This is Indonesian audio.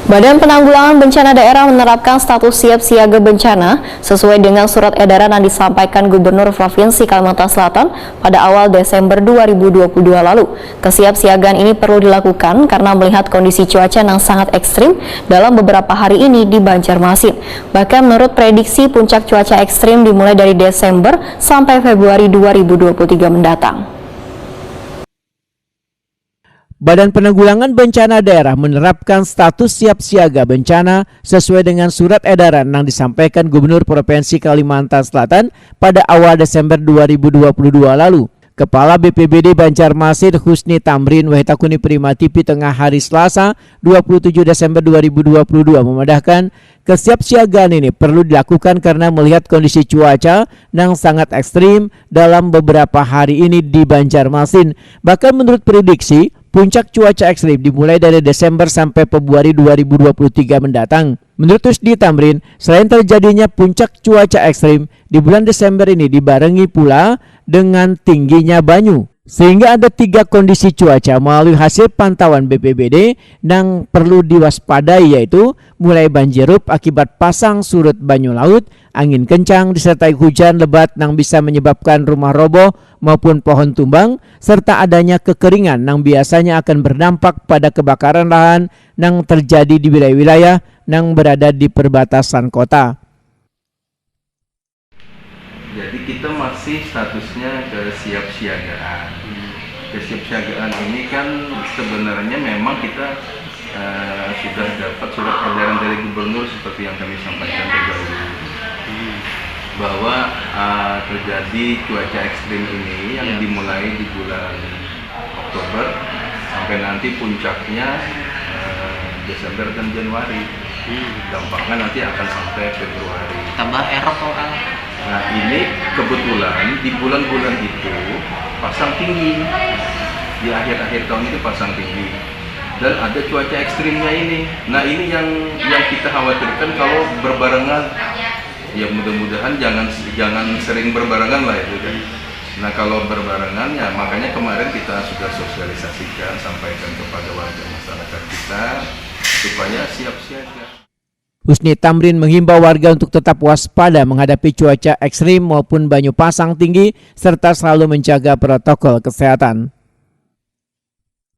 Badan Penanggulangan Bencana Daerah menerapkan status siap siaga bencana sesuai dengan surat edaran yang disampaikan Gubernur Provinsi Kalimantan Selatan pada awal Desember 2022 lalu. Kesiapsiagaan ini perlu dilakukan karena melihat kondisi cuaca yang sangat ekstrim dalam beberapa hari ini di Banjarmasin. Bahkan menurut prediksi puncak cuaca ekstrim dimulai dari Desember sampai Februari 2023 mendatang. Badan Penanggulangan Bencana Daerah menerapkan status siap siaga bencana sesuai dengan surat edaran yang disampaikan Gubernur Provinsi Kalimantan Selatan pada awal Desember 2022 lalu. Kepala BPBD Banjarmasin Husni Tamrin Wahitakuni Prima TV tengah hari Selasa 27 Desember 2022 memandahkan kesiapsiagaan ini perlu dilakukan karena melihat kondisi cuaca yang sangat ekstrim dalam beberapa hari ini di Banjarmasin. Bahkan menurut prediksi, puncak cuaca ekstrim dimulai dari Desember sampai Februari 2023 mendatang. Menurut Husni Tamrin, selain terjadinya puncak cuaca ekstrim, di bulan Desember ini dibarengi pula dengan tingginya banyu. Sehingga ada 3 kondisi cuaca melalui hasil pantauan BPBD yang perlu diwaspadai, yaitu mulai banjirop akibat pasang surut banyu laut, angin kencang disertai hujan lebat yang bisa menyebabkan rumah roboh maupun pohon tumbang, serta adanya kekeringan yang biasanya akan berdampak pada kebakaran lahan yang terjadi di wilayah-wilayah yang berada di perbatasan kota. Jadi kita masih statusnya kesiapsiagaan. Kesiapsiagaan ini kan sebenarnya memang kita sudah dapat surat edaran dari gubernur seperti yang kami sampaikan terdahulu, bahwa terjadi cuaca ekstrim ini yang dimulai di bulan Oktober sampai nanti puncaknya Desember dan Januari. Dampaknya nanti akan sampai Februari. Tambah erok orang. Nah ini kebetulan di bulan-bulan itu pasang tinggi, di akhir-akhir tahun itu pasang tinggi, dan ada cuaca ekstrimnya ini. Nah ini yang kita khawatirkan kalau berbarengan, ya mudah-mudahan jangan sering berbarengan lah itu kan. Nah kalau berbarengan ya makanya kemarin kita sudah sosialisasikan, sampaikan kepada warga masyarakat kita supaya siap siaga. Husni Tamrin menghimbau warga untuk tetap waspada menghadapi cuaca ekstrim maupun banyu pasang tinggi serta selalu menjaga protokol kesehatan.